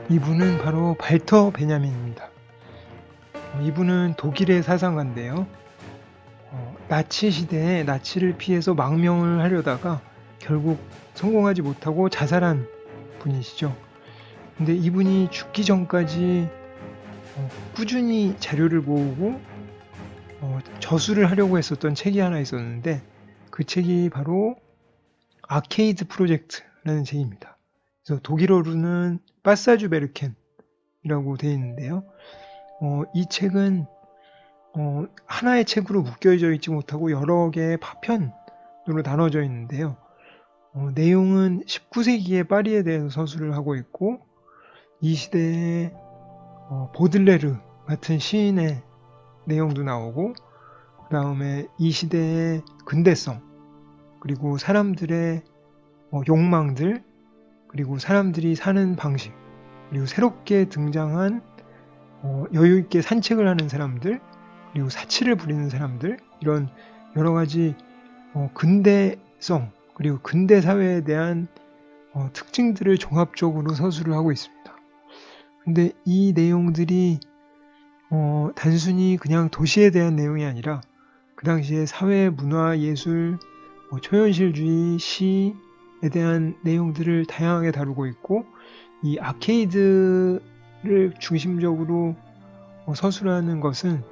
이분은 바로 발터 베냐민입니다. 이분은 독일의 사상가인데요. 나치 시대에 나치를 피해서 망명을 하려다가 결국 성공하지 못하고 자살한 분이시죠. 근데 이분이 죽기 전까지 꾸준히 자료를 모으고 저술을 하려고 했었던 책이 하나 있었는데, 그 책이 바로 아케이드 프로젝트라는 책입니다. 그래서 독일어로는 파사주 베르켄이라고 되어 있는데요. 이 책은 하나의 책으로 묶여져 있지 못하고 여러 개의 파편으로 나눠져 있는데요. 내용은 19세기의 파리에 대해서 서술을 하고 있고, 이 시대에 보들레르 같은 시인의 내용도 나오고, 그 다음에 이 시대의 근대성, 그리고 사람들의 욕망들, 그리고 사람들이 사는 방식, 그리고 새롭게 등장한 여유있게 산책을 하는 사람들, 그리고 사치를 부리는 사람들, 이런 여러 가지 근대성, 그리고 근대 사회에 대한 특징들을 종합적으로 서술을 하고 있습니다. 근데 이 내용들이 단순히 그냥 도시에 대한 내용이 아니라 그 당시에 사회, 문화, 예술, 초현실주의, 시에 대한 내용들을 다양하게 다루고 있고, 이 아케이드를 중심적으로 서술하는 것은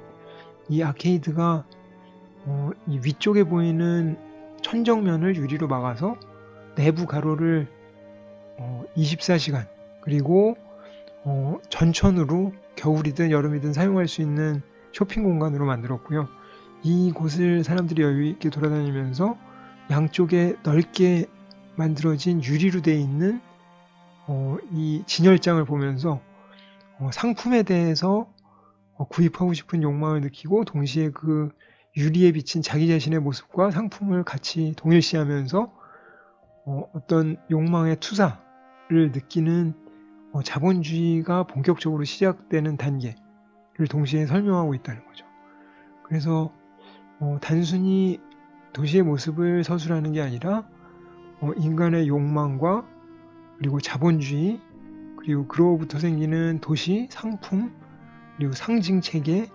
이 아케이드가 이 위쪽에 보이는 천정면을 유리로 막아서 내부 가로를 24시간, 그리고 전천후로 겨울이든 여름이든 사용할 수 있는 쇼핑 공간으로 만들었고요. 이곳을 사람들이 여유있게 돌아다니면서 양쪽에 넓게 만들어진 유리로 되어 있는 이 진열장을 보면서 상품에 대해서 구입하고 싶은 욕망을 느끼고, 동시에 그 유리에 비친 자기 자신의 모습과 상품을 같이 동일시하면서 어떤 욕망의 투사를 느끼는 자본주의가 본격적으로 시작되는 단계를 동시에 설명하고 있다는 거죠. 그래서 단순히 도시의 모습을 서술하는 게 아니라 인간의 욕망과, 그리고 자본주의, 그리고 그로부터 생기는 도시, 상품, 그리고 상징 체계,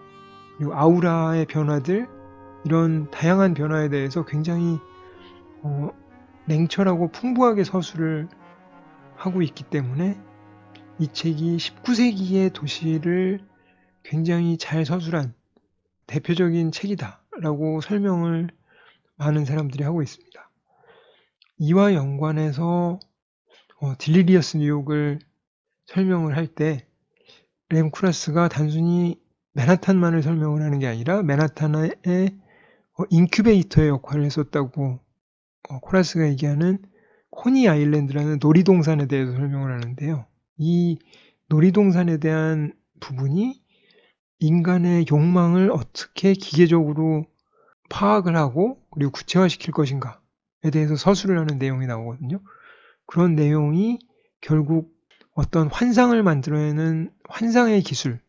그리고 아우라의 변화들, 이런 다양한 변화에 대해서 굉장히 냉철하고 풍부하게 서술을 하고 있기 때문에 이 책이 19세기의 도시를 굉장히 잘 서술한 대표적인 책이다라고 설명을 많은 사람들이 하고 있습니다. 이와 연관해서 딜리리어스 뉴욕을 설명을 할 때 램쿠라스가 단순히 맨하탄만을 설명을 하는 게 아니라 맨하탄의 인큐베이터의 역할을 했었다고 코라스가 얘기하는 코니 아일랜드라는 놀이동산에 대해서 설명을 하는데요. 이 놀이동산에 대한 부분이 인간의 욕망을 어떻게 기계적으로 파악을 하고 그리고 구체화시킬 것인가에 대해서 서술을 하는 내용이 나오거든요. 그런 내용이 결국 어떤 환상을 만들어내는 환상의 기술을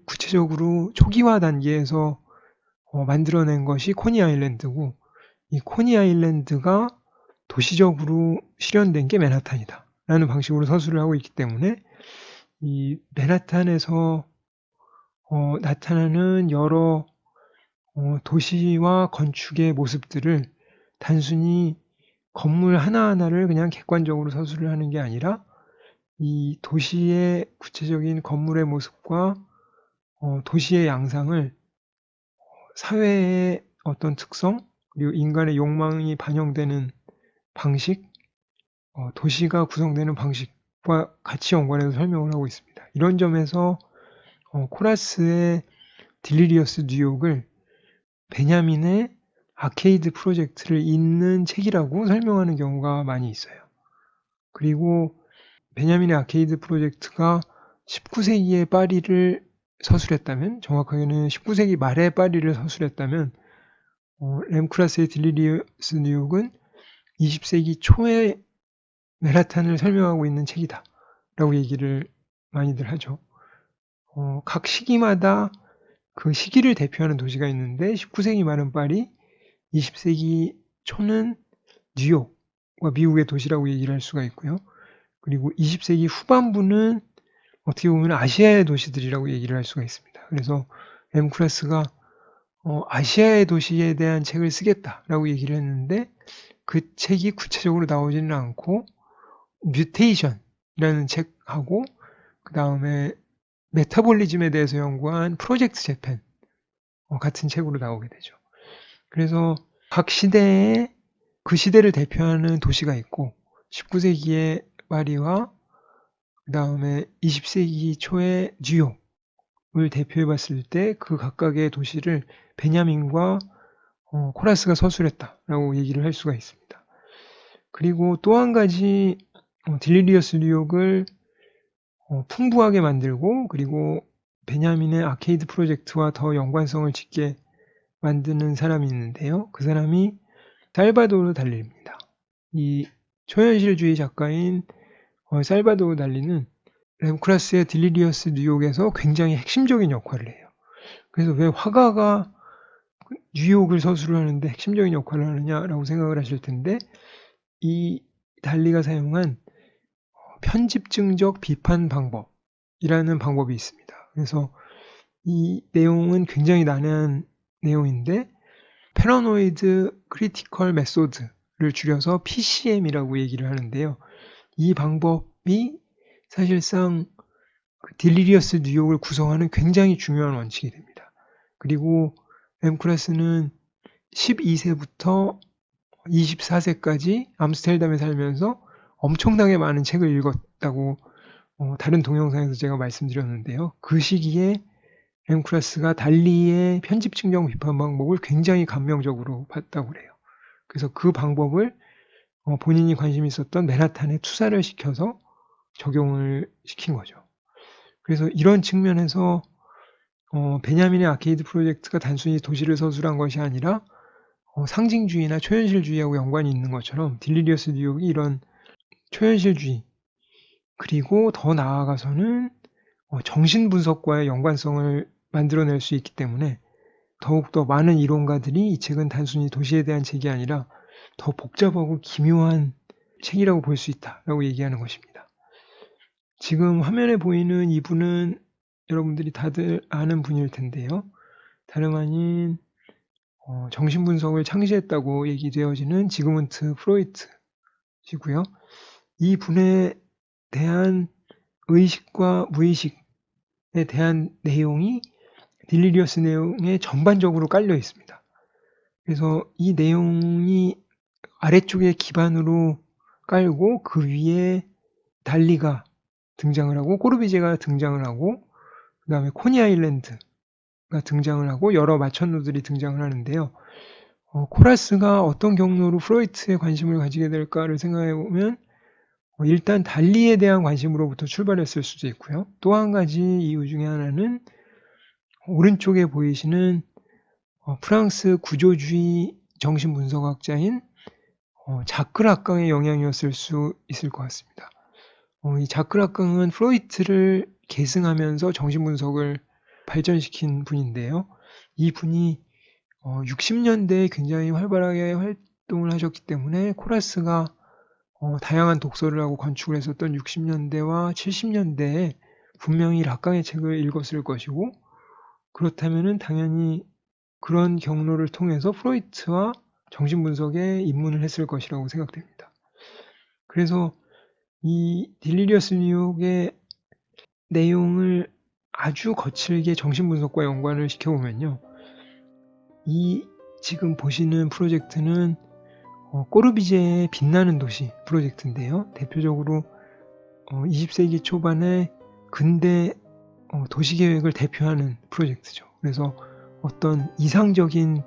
구체적으로 초기화 단계에서 만들어낸 것이 코니 아일랜드고, 이 코니 아일랜드가 도시적으로 실현된 게 맨하탄이다 라는 방식으로 서술을 하고 있기 때문에, 이 맨하탄에서 나타나는 여러 도시와 건축의 모습들을 단순히 건물 하나하나를 그냥 객관적으로 서술을 하는 게 아니라 이 도시의 구체적인 건물의 모습과 도시의 양상을 사회의 어떤 특성, 그리고 인간의 욕망이 반영되는 방식, 도시가 구성되는 방식과 같이 연관해서 설명을 하고 있습니다. 이런 점에서 코라스의 딜리리어스 뉴욕을 베냐민의 아케이드 프로젝트를 잇는 책이라고 설명하는 경우가 많이 있어요. 그리고 베냐민의 아케이드 프로젝트가 19세기의 파리를 서술했다면, 정확하게는 19세기 말의 파리를 서술했다면, 램쿠라스의 딜리리어스 뉴욕은 20세기 초의 맨하탄을 설명하고 있는 책이다 라고 얘기를 많이들 하죠. 각 시기마다 그 시기를 대표하는 도시가 있는데, 19세기 말은 파리, 20세기 초는 뉴욕과 미국의 도시라고 얘기를 할 수가 있고요. 그리고 20세기 후반부는 어떻게 보면 아시아의 도시들이라고 얘기를 할 수가 있습니다. 그래서 엠쿠라스가 아시아의 도시에 대한 책을 쓰겠다라고 얘기를 했는데 그 책이 구체적으로 나오지는 않고 뮤테이션이라는 책하고 그 다음에 메타볼리즘에 대해서 연구한 프로젝트 재팬 같은 책으로 나오게 되죠. 그래서 각 시대에 그 시대를 대표하는 도시가 있고 19세기의 파리와 그 다음에 20세기 초의 뉴욕을 대표해 봤을 때 그 각각의 도시를 베냐민과 코라스가 서술했다라고 얘기를 할 수가 있습니다. 그리고 또 한 가지 딜리리어스 뉴욕을 풍부하게 만들고 그리고 베냐민의 아케이드 프로젝트와 더 연관성을 짓게 만드는 사람이 있는데요. 그 사람이 살바도르 달리입니다. 이 초현실주의 작가인 살바도르 달리는 렘크라스의 딜리리어스 뉴욕에서 굉장히 핵심적인 역할을 해요. 그래서 왜 화가가 뉴욕을 서술을 하는데 핵심적인 역할을 하느냐라고 생각을 하실 텐데 이 달리가 사용한 편집증적 비판 방법이라는 방법이 있습니다. 그래서 이 내용은 굉장히 난해한 내용인데 패러노이드 크리티컬 메소드를 줄여서 PCM이라고 얘기를 하는데요. 이 방법이 사실상 딜리리어스 뉴욕을 구성하는 굉장히 중요한 원칙이 됩니다. 그리고 엠쿠라스는 12세부터 24세까지 암스테르담에 살면서 엄청나게 많은 책을 읽었다고 다른 동영상에서 제가 말씀드렸는데요. 그 시기에 엠쿠라스가 달리의 편집 증정 비판 방법을 굉장히 감명적으로 봤다고 그래요. 그래서 그 방법을 본인이 관심 있었던 맨하탄에 투사를 시켜서 적용을 시킨 거죠. 그래서 이런 측면에서 베냐민의 아케이드 프로젝트가 단순히 도시를 서술한 것이 아니라 상징주의나 초현실주의하고 연관이 있는 것처럼 딜리리어스 뉴욕이 이런 초현실주의 그리고 더 나아가서는 정신분석과의 연관성을 만들어낼 수 있기 때문에 더욱더 많은 이론가들이 이 책은 단순히 도시에 대한 책이 아니라 더 복잡하고 기묘한 책이라고 볼 수 있다라고 얘기하는 것입니다. 지금 화면에 보이는 이분은 여러분들이 다들 아는 분일 텐데요. 다름 아닌 정신분석을 창시했다고 얘기되어지는 지그문트 프로이트시고요. 이 분에 대한 의식과 무의식에 대한 내용이 딜리리어스 내용에 전반적으로 깔려 있습니다. 그래서 이 내용이 아래쪽에 기반으로 깔고 그 위에 달리가 등장을 하고 꼬르비제가 등장을 하고 그 다음에 코니 아일랜드가 등장을 하고 여러 마천루들이 등장을 하는데요. 코라스가 어떤 경로로 프로이트에 관심을 가지게 될까를 생각해 보면 일단 달리에 대한 관심으로부터 출발했을 수도 있고요. 또 한 가지 이유 중에 하나는 오른쪽에 보이시는 프랑스 구조주의 정신분석학자인 자크 락강의 영향이었을 수 있을 것 같습니다. 이 자크 락강은 프로이트를 계승하면서 정신분석을 발전시킨 분인데요. 이 분이 60년대에 굉장히 활발하게 활동을 하셨기 때문에 코라스가 다양한 독서를 하고 건축을 했었던 60년대와 70년대에 분명히 락강의 책을 읽었을 것이고 그렇다면은 당연히 그런 경로를 통해서 프로이트와 정신분석에 입문을 했을 것이라고 생각됩니다. 그래서 이 딜리리어스 뉴욕의 내용을 아주 거칠게 정신분석과 연관을 시켜보면요. 이 지금 보시는 프로젝트는 꼬르비제의 빛나는 도시 프로젝트인데요. 대표적으로 20세기 초반에 근대 도시계획을 대표하는 프로젝트죠. 그래서 어떤 이상적인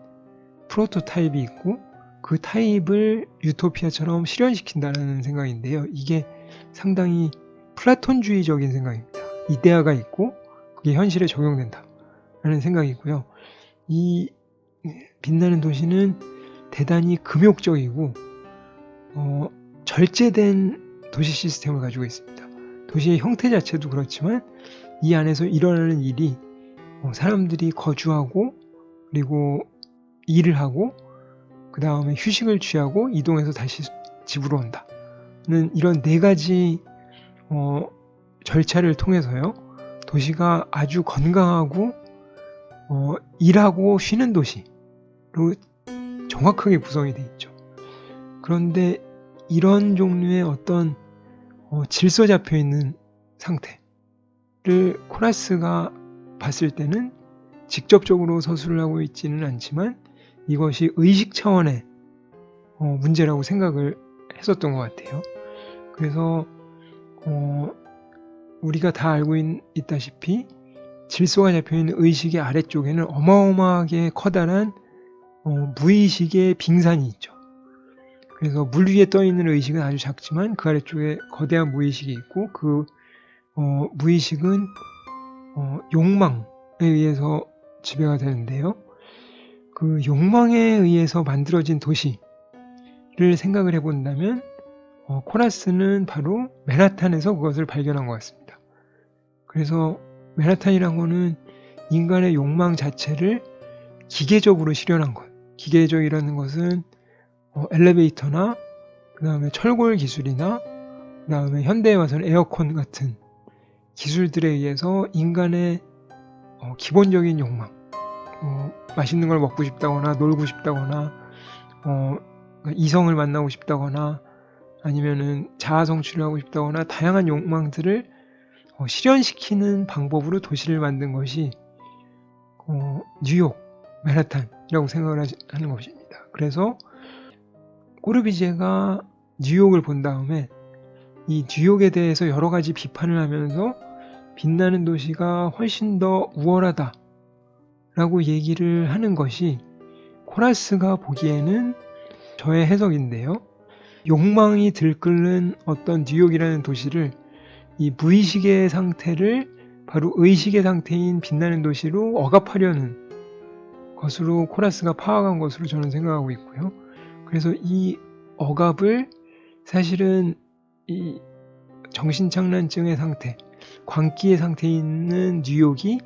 프로토타입이 있고 그 타입을 유토피아처럼 실현시킨다는 생각인데요. 이게 상당히 플라톤주의적인 생각입니다. 이데아가 있고 그게 현실에 적용된다라는 생각이고요. 이 빛나는 도시는 대단히 금욕적이고 절제된 도시 시스템을 가지고 있습니다. 도시의 형태 자체도 그렇지만 이 안에서 일어나는 일이 사람들이 거주하고 그리고 일을 하고 그 다음에 휴식을 취하고 이동해서 다시 집으로 온다는 이런 네 가지 절차를 통해서요. 도시가 아주 건강하고 일하고 쉬는 도시로 정확하게 구성이 되어 있죠. 그런데 이런 종류의 어떤 질서 잡혀 있는 상태를 코라스가 봤을 때는 직접적으로 서술을 하고 있지는 않지만 이것이 의식 차원의 문제라고 생각을 했었던 것 같아요. 그래서 우리가 다 알고 있다시피 질서가 잡혀있는 의식의 아래쪽에는 어마어마하게 커다란 무의식의 빙산이 있죠. 그래서 물 위에 떠있는 의식은 아주 작지만 그 아래쪽에 거대한 무의식이 있고 그 무의식은 욕망에 의해서 지배가 되는데요. 그 욕망에 의해서 만들어진 도시를 생각을 해본다면 코라스는 바로 맨하탄에서 그것을 발견한 것 같습니다. 그래서 맨하탄이란 거는 인간의 욕망 자체를 기계적으로 실현한 것. 기계적이라는 것은 엘리베이터나 그 다음에 철골 기술이나 그 다음에 현대에 와서는 에어컨 같은 기술들에 의해서 인간의 기본적인 욕망, 맛있는 걸 먹고 싶다거나 놀고 싶다거나 이성을 만나고 싶다거나 아니면은 자아 성취를 하고 싶다거나 다양한 욕망들을 실현시키는 방법으로 도시를 만든 것이 뉴욕, 맨하탄이라고 생각을 하는 것입니다. 그래서 꼬르비제가 뉴욕을 본 다음에 이 뉴욕에 대해서 여러 가지 비판을 하면서 빛나는 도시가 훨씬 더 우월하다 라고 얘기를 하는 것이 코라스가 보기에는 저의 해석인데요. 욕망이 들끓는 어떤 뉴욕이라는 도시를 이 무의식의 상태를 바로 의식의 상태인 빛나는 도시로 억압하려는 것으로 코라스가 파악한 것으로 저는 생각하고 있고요. 그래서 이 억압을 사실은 이 정신착란증의 상태, 광기의 상태에 있는 뉴욕이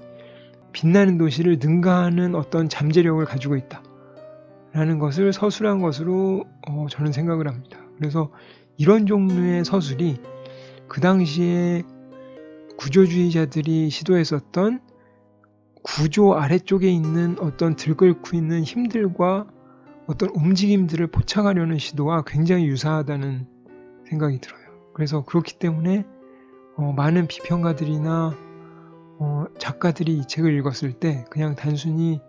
빛나는 도시를 능가하는 어떤 잠재력을 가지고 있다 라는 것을 서술한 것으로 저는 생각을 합니다. 그래서 이런 종류의 서술이 그 당시에 구조주의자들이 시도했었던 구조 아래쪽에 있는 어떤 들끓고 있는 힘들과 어떤 움직임들을 포착하려는 시도와 굉장히 유사하다는 생각이 들어요. 그래서 그렇기 때문에 많은 비평가들이나 작가들이 이 책을 읽었을 때 그냥 단순히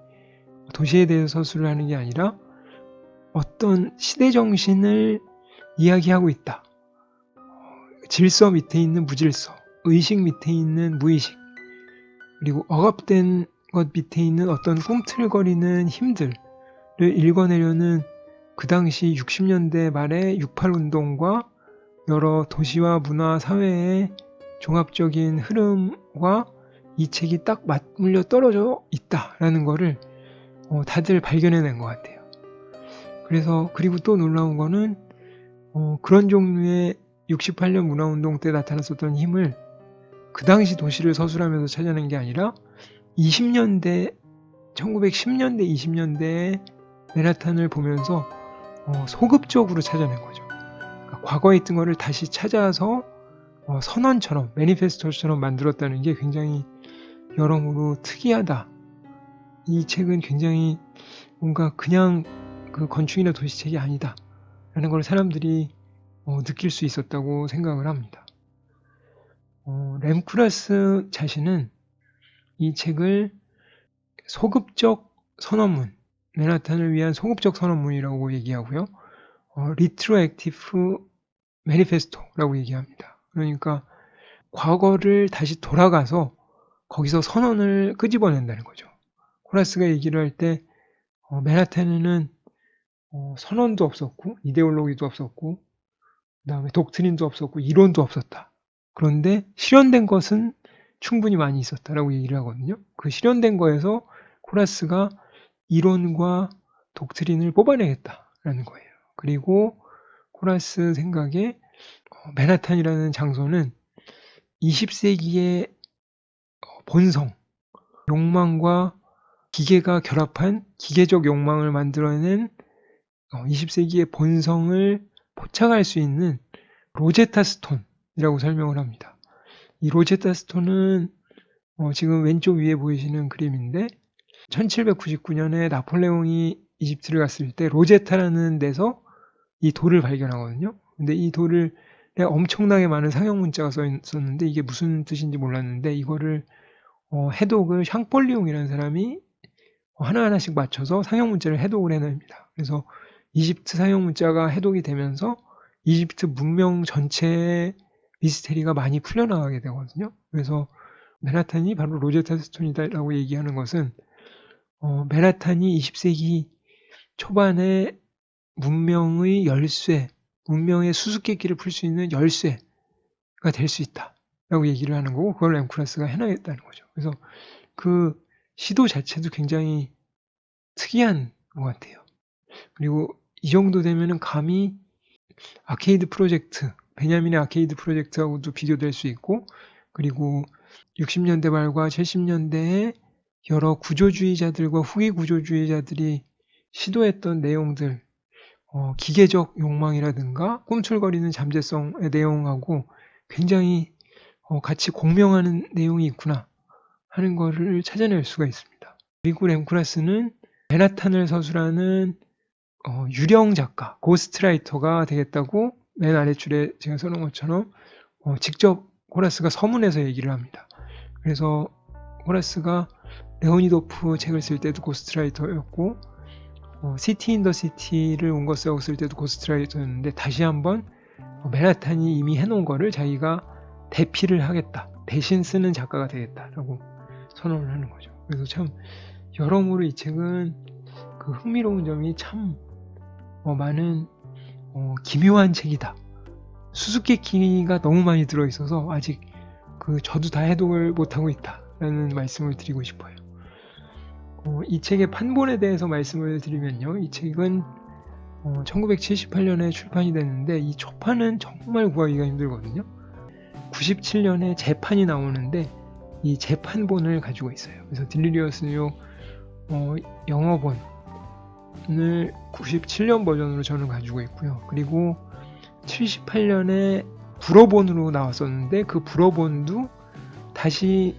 도시에 대해서 서술을 하는 게 아니라 어떤 시대 정신을 이야기하고 있다. 질서 밑에 있는 무질서, 의식 밑에 있는 무의식, 그리고 억압된 것 밑에 있는 어떤 꿈틀거리는 힘들을 읽어내려는 그 당시 60년대 말의 68운동과 여러 도시와 문화, 사회의 종합적인 흐름과 이 책이 딱 맞물려 떨어져 있다라는 거를 다들 발견해낸 것 같아요. 그래서 그리고 또 놀라운 거는 그런 종류의 68년 문화운동 때 나타났었던 힘을 그 당시 도시를 서술하면서 찾아낸 게 아니라 1910년대, 20년대에 맨하탄을 보면서 소급적으로 찾아낸 거죠. 그러니까 과거에 있던 거를 다시 찾아서 선언처럼, 매니페스토처럼 만들었다는 게 굉장히 여러모로 특이하다. 이 책은 굉장히 뭔가 그냥 그 건축이나 도시책이 아니다 라는 걸 사람들이 느낄 수 있었다고 생각을 합니다. 램쿠라스 자신은 이 책을 소급적 선언문, 맨하탄을 위한 소급적 선언문이라고 얘기하고요. 리트로액티브 매니페스토라고 얘기합니다. 그러니까 과거를 다시 돌아가서 거기서 선언을 끄집어낸다는 거죠. 코라스가 얘기를 할 때 맨하탄에는 선언도 없었고 이데올로기도 없었고 그다음에 독트린도 없었고 이론도 없었다. 그런데 실현된 것은 충분히 많이 있었다라고 얘기를 하거든요. 그 실현된 거에서 코라스가 이론과 독트린을 뽑아내겠다라는 거예요. 그리고 코라스 생각에 맨하탄이라는 장소는 20세기의 본성, 욕망과 기계가 결합한 기계적 욕망을 만들어낸 20세기의 본성을 포착할 수 있는 로제타 스톤의 이라고 설명을 합니다. 이 로제타 스톤은 지금 왼쪽 위에 보이시는 그림인데 1799년에 나폴레옹이 이집트를 갔을 때 로제타라는 데서 이 돌을 발견하거든요. 근데 이 돌을 엄청나게 많은 상형 문자가 써 있었는데 이게 무슨 뜻인지 몰랐는데 이거를 해독을 샹폴리옹이라는 사람이 하나하나씩 맞춰서 상형 문자를 해독을 해냅니다. 그래서 이집트 상형 문자가 해독이 되면서 이집트 문명 전체의 미스테리가 많이 풀려나가게 되거든요. 그래서 맨하탄이 바로 로제타 스톤이다라고 얘기하는 것은 맨하탄이 20세기 초반에 문명의 열쇠, 문명의 수수께끼를 풀 수 있는 열쇠가 될 수 있다라고 얘기를 하는 거고 그걸 램쿠라스가 해내겠다는 거죠. 그래서 그 시도 자체도 굉장히 특이한 것 같아요. 그리고 이 정도 되면은 감히 아케이드 프로젝트, 베냐민의 아케이드 프로젝트하고도 비교될 수 있고 그리고 60년대 말과 70년대에 여러 구조주의자들과 후기 구조주의자들이 시도했던 내용들 기계적 욕망이라든가 꿈틀거리는 잠재성의 내용하고 굉장히 같이 공명하는 내용이 있구나 하는 거를 찾아낼 수가 있습니다. 그리고 램쿠라스는 맨하탄을 서술하는 유령 작가, 고스트라이터가 되겠다고 맨 아래줄에 제가 써놓은 것처럼 직접 호라스가 서문에서 얘기를 합니다. 그래서 호라스가 레오니도프 책을 쓸 때도 고스트라이터였고 시티 인 더 시티를 온거스하고 쓸 때도 고스트라이터였는데 다시 한번 맨하탄이 이미 해놓은 거를 자기가 대피를 하겠다. 대신 쓰는 작가가 되겠다라고 선언을 하는 거죠. 그래서 참 여러모로 이 책은 그 흥미로운 점이 참 많은 기묘한 책이다. 수수께끼가 너무 많이 들어있어서 아직 저도 다 해독을 못하고 있다라는 말씀을 드리고 싶어요. 이 책의 판본에 대해서 말씀을 드리면요. 이 책은 1978년에 출판이 됐는데 이 초판은 정말 구하기가 힘들거든요. 97년에 재판이 나오는데 이 재판본을 가지고 있어요. 그래서 딜리리어스 뉴욕 영어본을 97년 버전으로 저는 가지고 있고요. 그리고 78년에 불어본으로 나왔었는데 그 불어본도 다시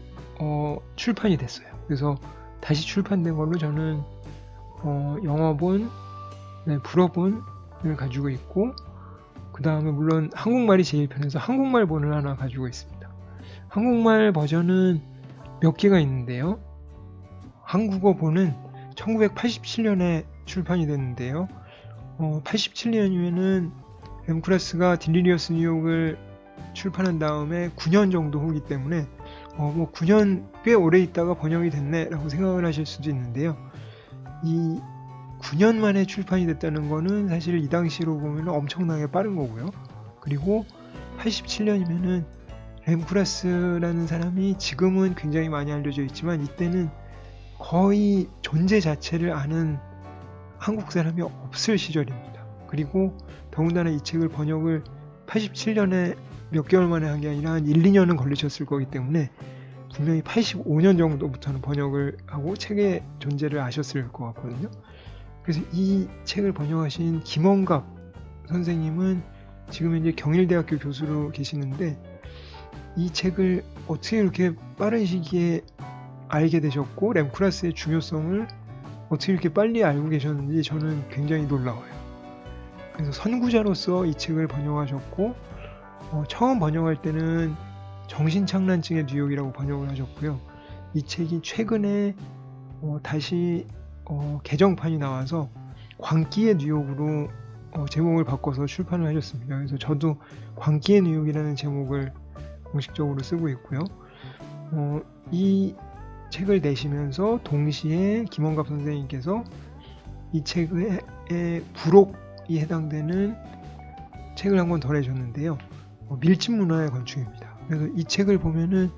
출판이 됐어요. 그래서 다시 출판된 걸로 저는 영어본, 불어본을 가지고 있고 그 다음에 물론 한국말이 제일 편해서 한국말본을 하나 가지고 있습니다. 한국말 버전은 몇 개가 있는데요. 한국어본은 1987년에 출판이 됐는데요. 87년이면은 램쿠라스가 딜리리어스 뉴욕을 출판한 다음에 9년 정도 후기 때문에 9년 꽤 오래 있다가 번역이 됐네 라고 생각을 하실 수도 있는데요. 이 9년 만에 출판이 됐다는 거는 사실 이 당시로 보면 엄청나게 빠른 거고요. 그리고 87년이면은 램쿠라스라는 사람이 지금은 굉장히 많이 알려져 있지만 이때는 거의 존재 자체를 아는 한국 사람이 없을 시절입니다. 그리고 더군다나 이 책을 번역을 87년에 몇 개월 만에 한 게 아니라 한 1, 2년은 걸리셨을 거기 때문에 분명히 85년 정도부터는 번역을 하고 책의 존재를 아셨을 것 같거든요. 그래서 이 책을 번역하신 김원갑 선생님은 지금 현재 경일대학교 교수로 계시는데 이 책을 어떻게 이렇게 빠른 시기에 알게 되셨고 램쿠라스의 중요성을 어떻게 이렇게 빨리 알고 계셨는지 저는 굉장히 놀라워요. 그래서 선구자로서 이 책을 번역하셨고 처음 번역할 때는 정신착란증의 뉴욕이라고 번역을 하셨고요. 이 책이 최근에 다시 개정판이 나와서 광기의 뉴욕으로 제목을 바꿔서 출판을 하셨습니다. 그래서 저도 광기의 뉴욕이라는 제목을 공식적으로 쓰고 있고요. 이 책을 내시면서 동시에 김원갑 선생님께서 이 책의 부록이 해당되는 책을 한 권 더 내셨는데요. 밀집문화의 건축입니다. 그래서 이 책을 보면은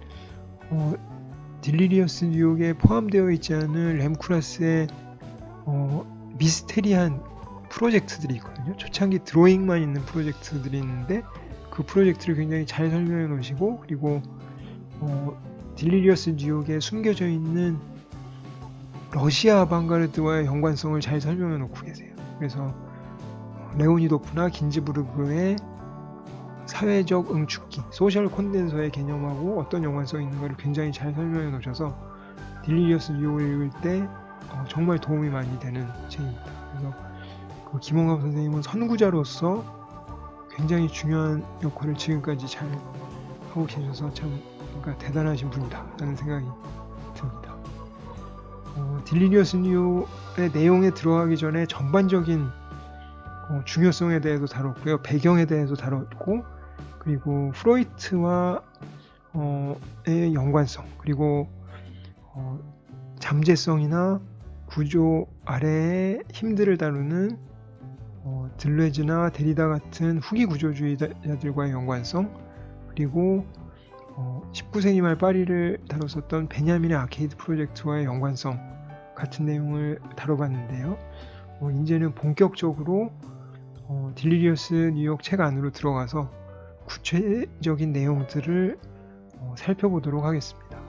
딜리리어스 뉴욕에 포함되어 있지 않은 램쿠라스의 미스테리한 프로젝트들이 있거든요. 초창기 드로잉만 있는 프로젝트들이 있는데 그 프로젝트를 굉장히 잘 설명해 놓으시고 그리고 딜리리어스 뉴욕에 숨겨져 있는 러시아 아방가르드와의 연관성을 잘 설명해 놓고 계세요. 그래서 레오니도프나 긴즈부르그의 사회적 응축기, 소셜 콘덴서의 개념하고 어떤 연관성이 있는가를 굉장히 잘 설명해 놓으셔서 딜리리어스 뉴욕을 읽을 때 정말 도움이 많이 되는 책입니다. 그래서 그 김홍갑 선생님은 선구자로서 굉장히 중요한 역할을 지금까지 잘 하고 계셔서 참 그러니까 대단하신 분이다 라는 생각이 듭니다. 딜리리어스 뉴욕의 내용에 들어가기 전에 전반적인 중요성에 대해서 다뤘고요. 배경에 대해서 다뤘고, 그리고 프로이트와 의 연관성, 그리고 잠재성이나 구조 아래의 힘들을 다루는 들레즈나 데리다 같은 후기 구조주의자들과의 연관성, 그리고 19세기 말 파리를 다뤘었던 베냐민의 아케이드 프로젝트와의 연관성 같은 내용을 다뤄봤는데요. 이제는 본격적으로 딜리리어스 뉴욕 책 안으로 들어가서 구체적인 내용들을 살펴보도록 하겠습니다.